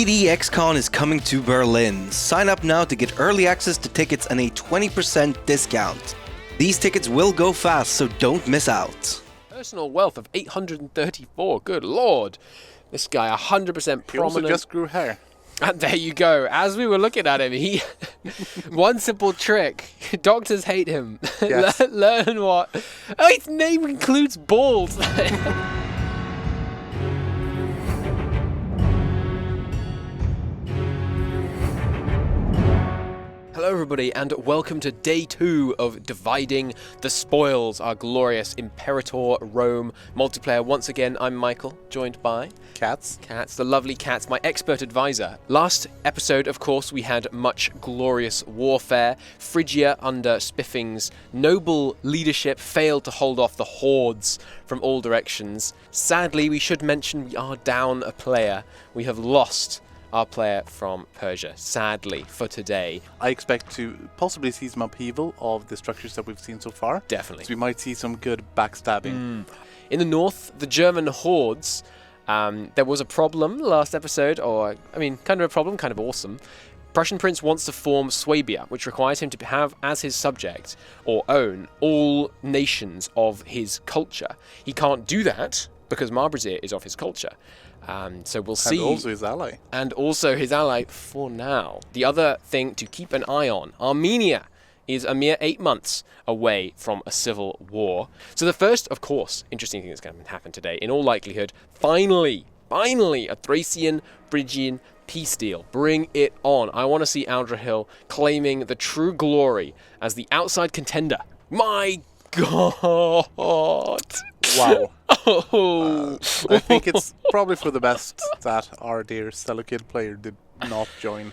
BDXCon is coming to Berlin. Sign up now to get early access to tickets and a 20% discount. These tickets will go fast, so don't miss out. Personal wealth of 834, good lord. This guy 100% prominent. He also just grew hair. And there you go. As we were looking at him, he one simple trick. Doctors hate him. Yes. Learn what? Oh, his name includes balls. Hello everybody and welcome to day 2 of Dividing the Spoils, our glorious Imperator Rome multiplayer. Once again, I'm Michael, joined by... Cats, the lovely Cats, my expert advisor. Last episode, of course, we had much glorious warfare. Phrygia, under Spiffing's noble leadership, failed to hold off the hordes from all directions. Sadly, we should mention we are down a player. We have lost our player from Persia, sadly, for today. I expect to possibly see some upheaval of the structures that we've seen so far. Definitely. So we might see some good backstabbing. In the north, the German hordes, there was a problem last episode, or, I mean, kind of a problem, kind of awesome. Prussian Prince wants to form Swabia, which requires him to have as his subject, or own, all nations of his culture. He can't do that, because Marbrazir is of his culture. So we'll see. And also his ally. And also his ally for now. The other thing to keep an eye on, Armenia is a mere 8 months away from a civil war. So the first, of course, interesting thing that's going to happen today, in all likelihood, finally, a Thracian, Phrygian peace deal. Bring it on. I want to see Aldrahill claiming the true glory as the outside contender. My God! Wow. Oh. I think it's probably for the best that our dear Stellar player did not join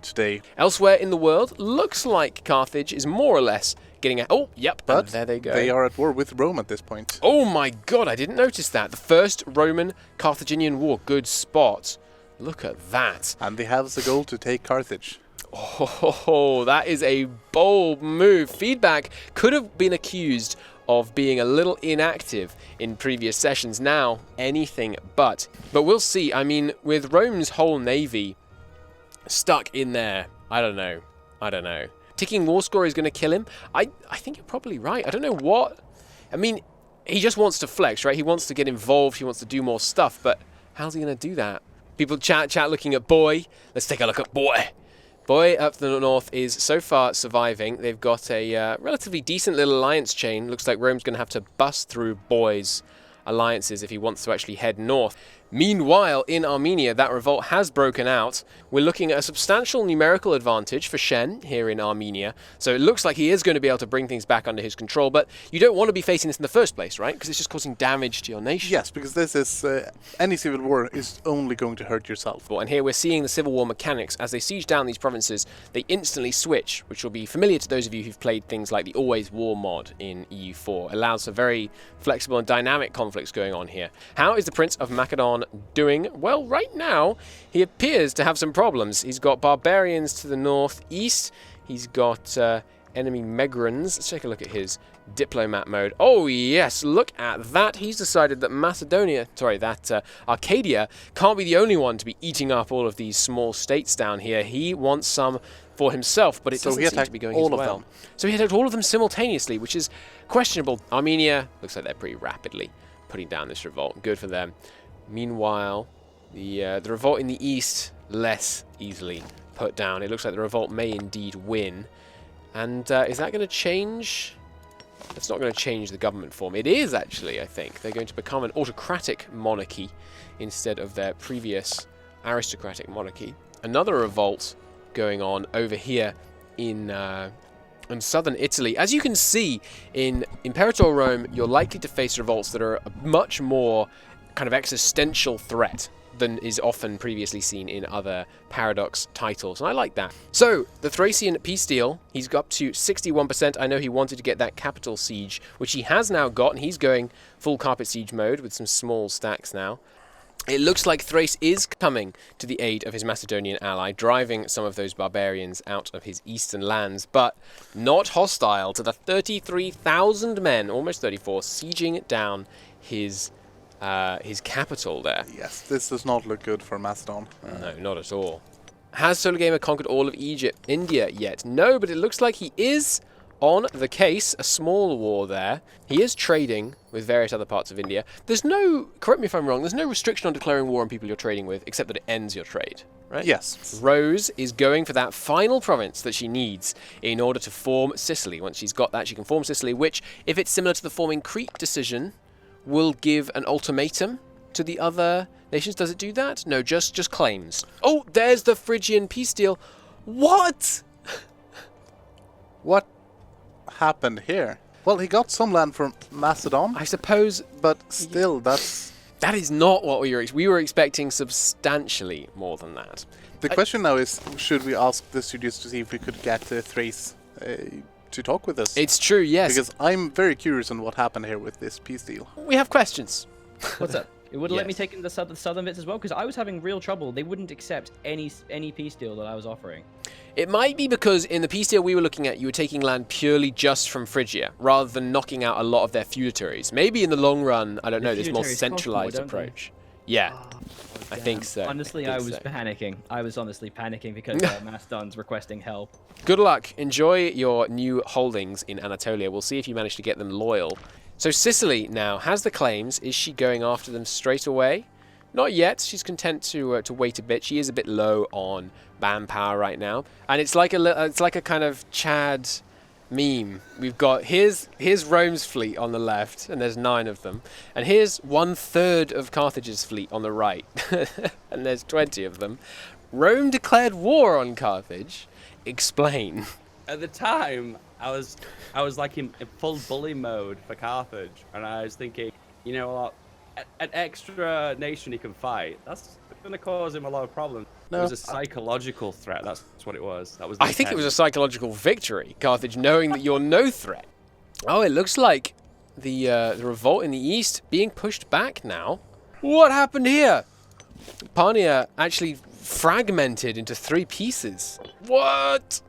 today. Elsewhere in the world, looks like Carthage is more or less getting a... Oh, yep, But and there they go. they are at war with Rome at this point. Oh my God, I didn't notice that. The first Roman-Carthaginian war. Good spot. Look at that. And they have as a goal to take Carthage. Oh, that is a bold move. Feedback could have been accused of being a little inactive in previous sessions. Now, anything but. But we'll see. I mean, with Rome's whole navy stuck in there, I don't know. Ticking war score is going to kill him. I think you're probably right. I don't know what. I mean, he just wants to flex, right? He wants to get involved. He wants to do more stuff. But how's he going to do that? People chat looking at Boy. Let's take a look at Boy. Boy up the north is so far surviving. They've got a relatively decent little alliance chain. Looks like Rome's going to have to bust through Boy's alliances if he wants to actually head north. Meanwhile, in Armenia, that revolt has broken out. We're looking at a substantial numerical advantage for Shen here in Armenia. So it looks like he is going to be able to bring things back under his control. But you don't want to be facing this in the first place, right? Because it's just causing damage to your nation. Yes, because this is... any civil war is only going to hurt yourself. And here we're seeing the civil war mechanics. As they siege down these provinces, they instantly switch, which will be familiar to those of you who've played things like the Always War mod in EU4. Allows for very flexible and dynamic conflicts going on here. How is the Prince of Macedon doing? Well, right now, he appears to have some problems. He's got barbarians to the northeast. He's got enemy Megrans. Let's take a look at his diplomat mode. Oh, yes, look at that. He's decided that Arcadia can't be the only one to be eating up all of these small states down here. He wants some for himself, but it doesn't seem to be going as well. So he attacked all of them simultaneously, which is questionable. Armenia looks like they're pretty rapidly putting down this revolt. Good for them. Meanwhile, the revolt in the east, less easily put down. It looks like the revolt may indeed win. And is that going to change? It's not going to change the government form. It is, actually, I think. They're going to become an autocratic monarchy instead of their previous aristocratic monarchy. Another revolt going on over here in southern Italy. As you can see, in Imperator Rome, you're likely to face revolts that are a much more kind of existential threat than is often previously seen in other Paradox titles, and I like that. So, the Thracian peace deal, he's got up to 61%. I know he wanted to get that capital siege, which he has now got, and he's going full carpet siege mode with some small stacks now. It looks like Thrace is coming to the aid of his Macedonian ally, driving some of those barbarians out of his eastern lands, but not hostile to the 33,000 men, almost 34, sieging down his his capital there. Yes, this does not look good for Macedon. No, not at all. Has Solar Gamer conquered all of India yet? No, but it looks like he is on the case. A small war there. He is trading with various other parts of India. There's no, correct me if I'm wrong, there's no restriction on declaring war on people you're trading with, except that it ends your trade, right? Yes. Rose is going for that final province that she needs in order to form Sicily. Once she's got that, she can form Sicily, which, if it's similar to the forming Crete decision, will give an ultimatum to the other nations. Does it do that? No, just claims. Oh, there's the Phrygian peace deal. What? What happened here? Well, he got some land from Macedon, I suppose but still, that's... that is not what we were expecting substantially more than that. The question now is, should we ask the studios to see if we could get Thrace to talk with us? It's true, yes. Because I'm very curious on what happened here with this peace deal. We have questions. What's up? It wouldn't let me Yes. take in the southern bits as well, because I was having real trouble. They wouldn't accept any peace deal that I was offering. It might be because in the peace deal we were looking at, you were taking land purely just from Phrygia, rather than knocking out a lot of their feudatories. Maybe in the long run, I don't know, this more feudatories cost centralized more, don't they? approach. Yeah, I think so. Honestly, I was panicking. I was honestly panicking because Macedon's requesting help. Good luck. Enjoy your new holdings in Anatolia. We'll see if you manage to get them loyal. So Sicily now has the claims. Is she going after them straight away? Not yet. She's content to wait a bit. She is a bit low on manpower right now, and it's like a kind of Chad meme. We've got here's Rome's fleet on the left, and there's 9 of them, and here's 1/3 of Carthage's fleet on the right, and there's 20 of them. Rome declared war on Carthage. Explain. At the time, I was like in full bully mode for Carthage, and I was thinking, you know what, an extra nation he can fight, that's going to cause him a lot of problems. No. It was a psychological threat. That's what it was. That was. I think it was a psychological victory, Carthage, knowing that you're no threat. Oh, it looks like the revolt in the east being pushed back now. What happened here? Parnia actually fragmented into 3 pieces. What?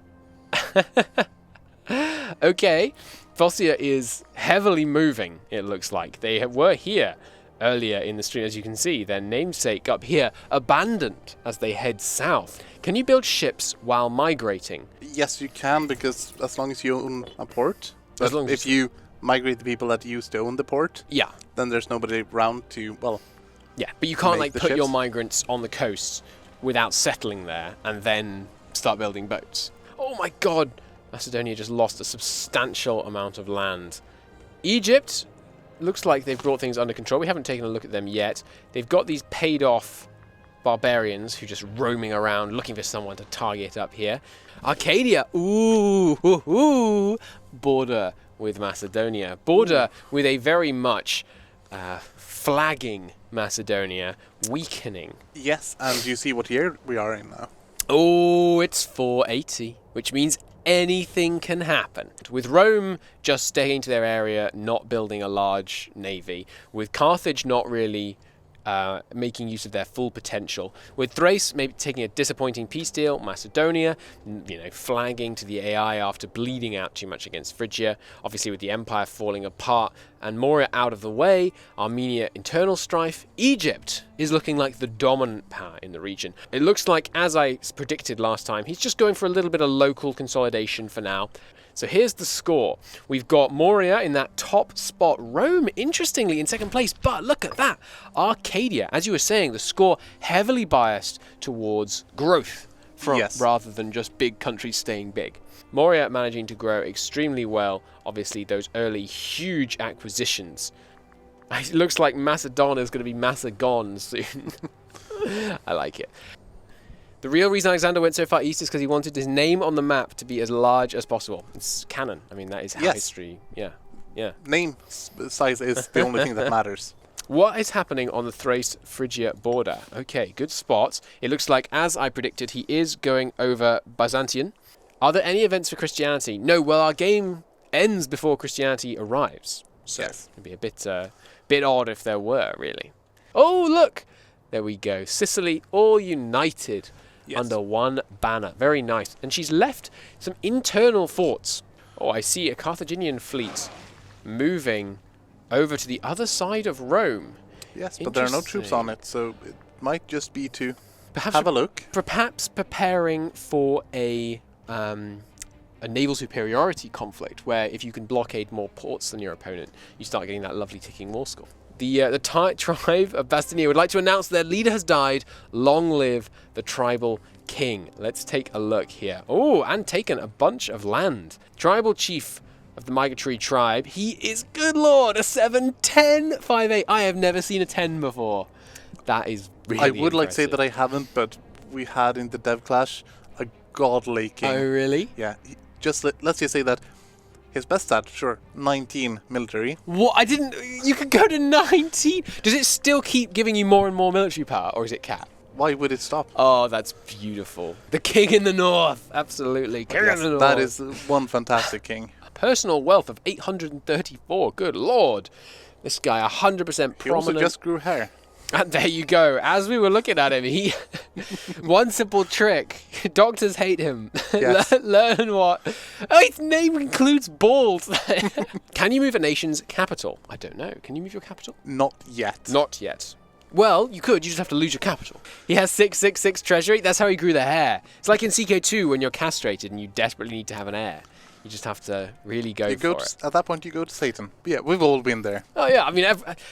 Okay, Phoscia is heavily moving, it looks like. They were here earlier in the stream, as you can see. Their namesake up here, abandoned as they head south. Can you build ships while migrating? Yes, you can, because as long as you own a port. As But long as if you migrate the people that used to own the port, Yeah. then there's nobody around to, well... Yeah, but you can't Make like the put your ships. migrants on the coast without settling there and then start building boats. Oh my god! Macedonia just lost a substantial amount of land. Egypt looks like they've brought things under control. We haven't taken a look at them yet. They've got these paid off barbarians who are just roaming around looking for someone to target up here. Arcadia, ooh, border with Macedonia. Border with a very much flagging Macedonia, weakening. Yes, and you see what year we are in now. Oh, it's 480, which means anything can happen. With Rome just staying to their area, not building a large navy, with Carthage not really making use of their full potential, with Thrace maybe taking a disappointing peace deal, Macedonia, flagging to the AI after bleeding out too much against Phrygia, obviously with the empire falling apart, and Moria out of the way, Armenia internal strife, Egypt is looking like the dominant power in the region. It looks like, as I predicted last time, he's just going for a little bit of local consolidation for now. So here's the score. We've got Moria in that top spot. Rome, interestingly, in second place. But look at that. Arcadia, as you were saying, the score heavily biased towards growth rather than just big countries staying big. Moria managing to grow extremely well. Obviously, those early huge acquisitions. It looks like Macedon is going to be Macedon soon. I like it. The real reason Alexander went so far east is because he wanted his name on the map to be as large as possible. It's canon. I mean, that is how history... Yeah. Name size is the only thing that matters. What is happening on the Thrace-Phrygia border? Okay, good spot. It looks like, as I predicted, he is going over Byzantium. Are there any events for Christianity? No, well, our game ends before Christianity arrives. So Yes. it'd be a bit odd if there were, really. Oh, look! There we go. Sicily all united under one banner. Very nice. And she's left some internal forts. Oh, I see a Carthaginian fleet moving over to the other side of Rome. Yes, but there are no troops on it, so it might just be to have a look. Perhaps preparing for a naval superiority conflict, where if you can blockade more ports than your opponent, you start getting that lovely ticking war score. The tribe of Bastonia would like to announce their leader has died. Long live the tribal king. Let's take a look here. Oh, and taken a bunch of land. Tribal chief of the migratory tribe. He is, good lord, a 7-10 5-8. I have never seen a 10 before. That is really I would like to say impressive. that I haven't, but we had in the dev clash a godly king. Oh, really? Yeah, let's just say that his best stat, sure, 19 military. What? I didn't... You could go to 19? Does it still keep giving you more and more military power, or is it capped? Why would it stop? Oh, that's beautiful. The king in the north. Absolutely. King Yes, in the north. that is one fantastic king. Personal wealth of 834. Good lord. This guy, 100% prominent. He also just grew hair. And there you go. As we were looking at him, he... one simple trick. Doctors hate him. Yes. Learn what... Oh, his name includes bald. Can you move a nation's capital? I don't know. Can you move your capital? Not yet. Not yet. Well, you could. You just have to lose your capital. He has 666 treasury. That's how he grew the hair. It's like in CK2 when you're castrated and you desperately need to have an heir. You just have to really go for it. At that point, you go to Satan. But yeah, we've all been there. Oh, yeah. I mean,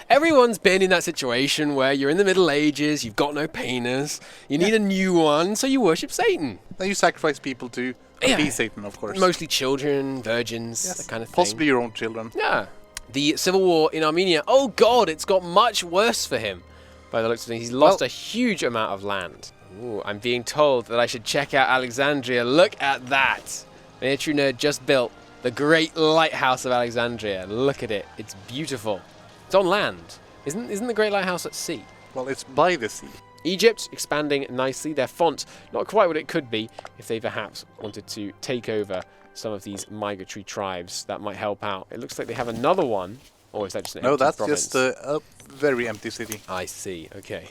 everyone's been in that situation where you're in the Middle Ages, you've got no penis, you need a new one, so you worship Satan. Then you sacrifice people to appease Satan, of course. Mostly children, virgins, Yes. that kind of thing. Possibly your own children. Yeah. The civil war in Armenia, oh god, it's got much worse for him. By the looks of things, he's lost a huge amount of land. Ooh, I'm being told that I should check out Alexandria. Look at that. Military Nerd just built the great lighthouse of Alexandria. Look at it. It's beautiful. It's on land. Isn't the great lighthouse at sea? Well, it's by the sea. Egypt expanding nicely. Their font, not quite what it could be if they perhaps wanted to take over some of these migratory tribes. That might help out. It looks like they have another one. Or is that just an empty that's province? just a very empty city. I see. Okay.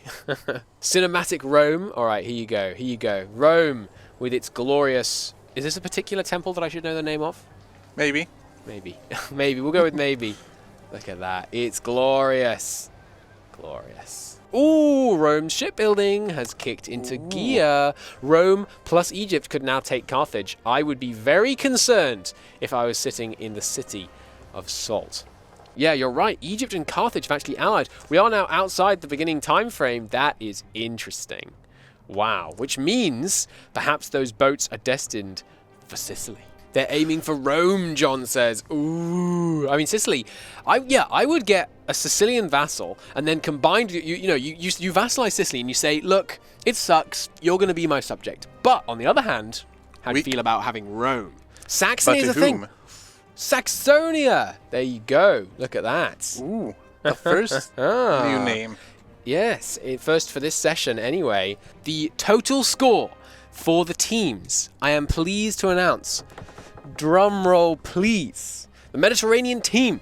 Cinematic Rome. All right, here you go. Here you go. Rome with its glorious... Is this a particular temple that I should know the name of? Maybe. Maybe. Maybe. We'll go with maybe. Look at that. It's glorious. Glorious. Ooh, Rome's shipbuilding has kicked into gear. Rome plus Egypt could now take Carthage. I would be very concerned if I was sitting in the city of Salt. Yeah, you're right. Egypt and Carthage have actually allied. We are now outside the beginning time frame. That is interesting. Wow. Which means perhaps those boats are destined for Sicily. They're aiming for Rome, John says. Ooh. I mean, Sicily. I would get a Sicilian vassal and then combined, you vassalize Sicily and you say, look, it sucks. You're going to be my subject. But on the other hand, how do you feel about having Rome? Saxony is a thing. Saxonia! There you go. Look at that. Ooh, the first new name. Yes, first for this session anyway. The total score for the teams, I am pleased to announce, drum roll please, the Mediterranean team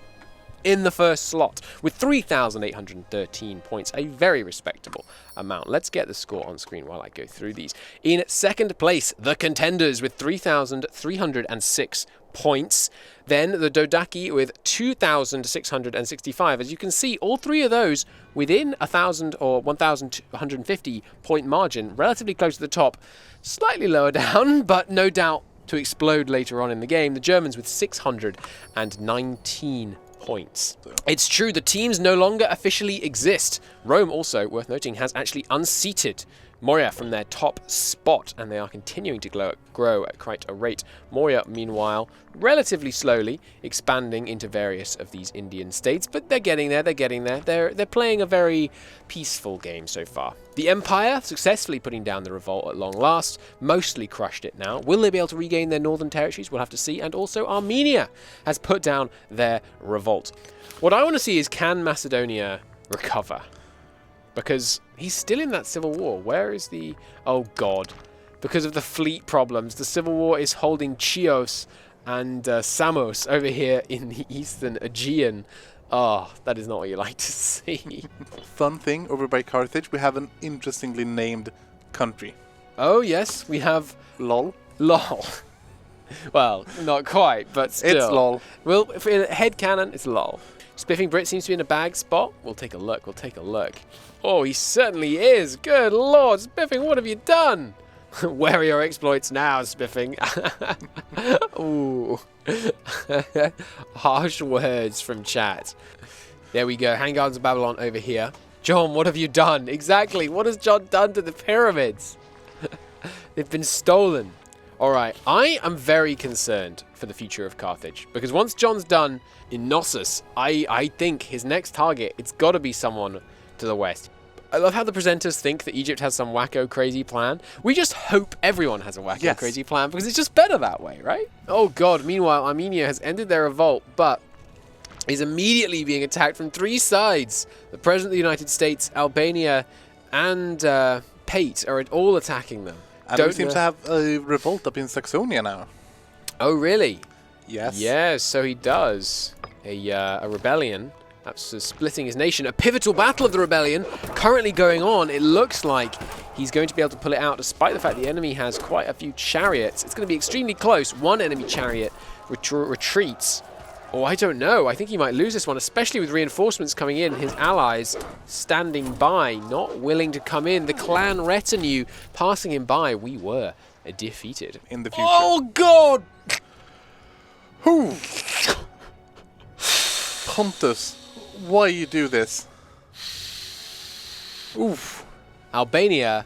in the first slot with 3,813 points, a very respectable amount. Let's get the score on screen while I go through these. In second place, the Contenders with 3,306 points. Then the Dodaki with 2,665. As you can see, all three of those within 1,000 or 1,250 point margin, relatively close to the top, slightly lower down, but no doubt to explode later on in the game. The Germans with 619 points. It's true, the teams no longer officially exist. Rome also, worth noting, has actually unseated Moria from their top spot, and they are continuing to grow at quite a rate. Moria, meanwhile, relatively slowly expanding into various of these Indian states, but they're getting there, They're playing a very peaceful game so far. The Empire successfully putting down the revolt at long last, mostly crushed it now. Will they be able to regain their northern territories? We'll have to see. And also Armenia has put down their revolt. What I want to see is, can Macedonia recover? Because he's still in that civil war. Where is the... Oh, God. Because of the fleet problems, the civil war is holding Chios and Samos over here in the eastern Aegean. Oh, that is not what you like to see. Fun thing, over by Carthage, we have an interestingly named country. Oh, yes, we have... LOL. LOL. Well, not quite, but still. It's LOL. Well, for headcanon, it's LOL. Spiffing Brit seems to be in a bag spot. We'll take a look. We'll take a look. Oh, he certainly is. Good lord, Spiffing, what have you done? Where are your exploits now, Spiffing? Ooh. Harsh words from chat. There we go. Hang Gardens of Babylon over here. John, what have you done? Exactly. What has John done to the pyramids? They've been stolen. All right. I am very concerned for the future of Carthage, because once John's done in Knossos, I think his next target, it's got to be someone to the west. I love how the presenters think that Egypt has some wacko crazy plan. We just hope everyone has a wacko crazy plan, because it's just better that way, right? Oh god, meanwhile, Armenia has ended their revolt, but is immediately being attacked from 3 sides. The President of the United States, Albania, and Pate are all attacking them. And we seem to have a revolt up in Saxonia now. Oh, really? Yes. Yes, so he does. A rebellion. That's splitting his nation. A pivotal battle of the rebellion currently going on. It looks like he's going to be able to pull it out, despite the fact the enemy has quite a few chariots. It's going to be extremely close. One enemy chariot retreats. Oh, I don't know. I think he might lose this one, especially with reinforcements coming in. His allies standing by, not willing to come in. The clan retinue passing him by. We were defeated. In the future. Oh, God! Who? Pontus, why you do this? Oof. Albania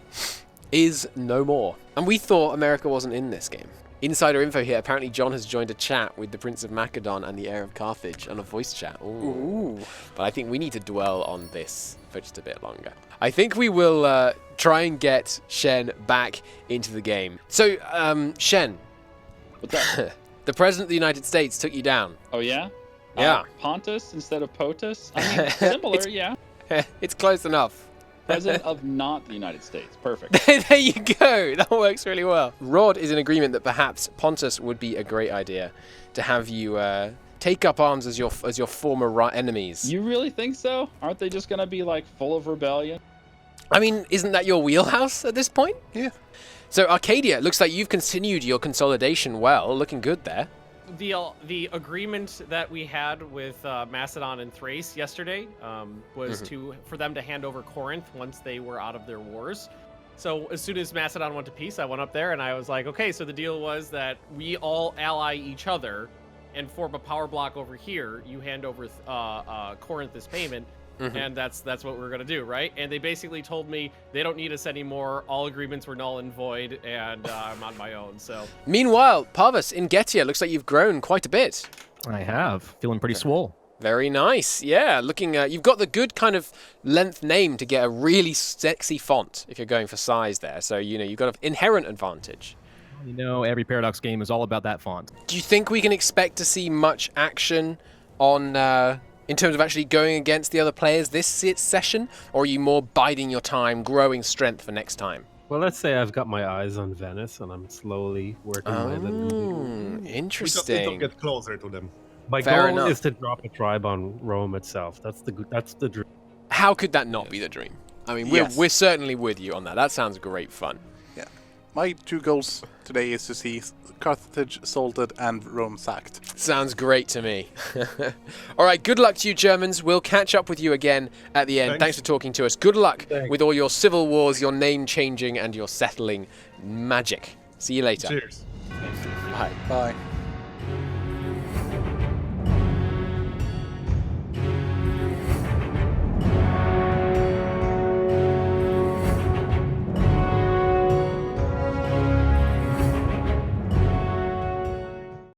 is no more. And we thought America wasn't in this game. Insider info here. Apparently John has joined a chat with the Prince of Macedon and the heir of Carthage on a voice chat. Ooh. But I think we need to dwell on this for just a bit longer. I think we will try and get Shen back into the game. So, Shen. What's up? The President of the United States took you down. Oh, yeah? Yeah. Pontus instead of POTUS? I mean, similar, yeah. It's close enough. President of not the United States. Perfect. There you go. That works really well. Rod is in agreement that perhaps Pontus would be a great idea to have you take up arms as your former enemies. You really think so? Aren't they just going to be, like, full of rebellion? I mean, isn't that your wheelhouse at this point? Yeah. So, Arcadia, looks like you've continued your consolidation well. Looking good there. The agreement that we had with Macedon and Thrace yesterday was for them to hand over Corinth once they were out of their wars. So as soon as Macedon went to peace, I went up there and I was like, okay, so the deal was that we all ally each other and form a power block over here. You hand over Corinth this payment, and that's what we're gonna do, right? And they basically told me they don't need us anymore. All agreements were null and void, and I'm on my own. So meanwhile, Parvus in Getia, looks like you've grown quite a bit. I have. Feeling pretty swole. Very nice. Yeah, looking. You've got the good kind of length name to get a really sexy font if you're going for size there. So you've got an inherent advantage. You know, every Paradox game is all about that font. Do you think we can expect to see much action on? In terms of actually going against the other players this session, or are you more biding your time, growing strength for next time? Well, let's say I've got my eyes on Venice, and I'm slowly working my little... Interesting. We just need to get closer to them. My goal is to drop a tribe on Rome itself. That's the dream. How could that not be the dream? I mean, we're certainly with you on that. That sounds great fun. Yeah. My 2 goals today is to see Carthage salted and Rome sacked. Sounds great to me. All right, good luck to you, Germans. We'll catch up with you again at the end. Thanks for talking to us. Good luck with all your civil wars, your name changing, and your settling magic. See you later. Cheers. Bye. Bye.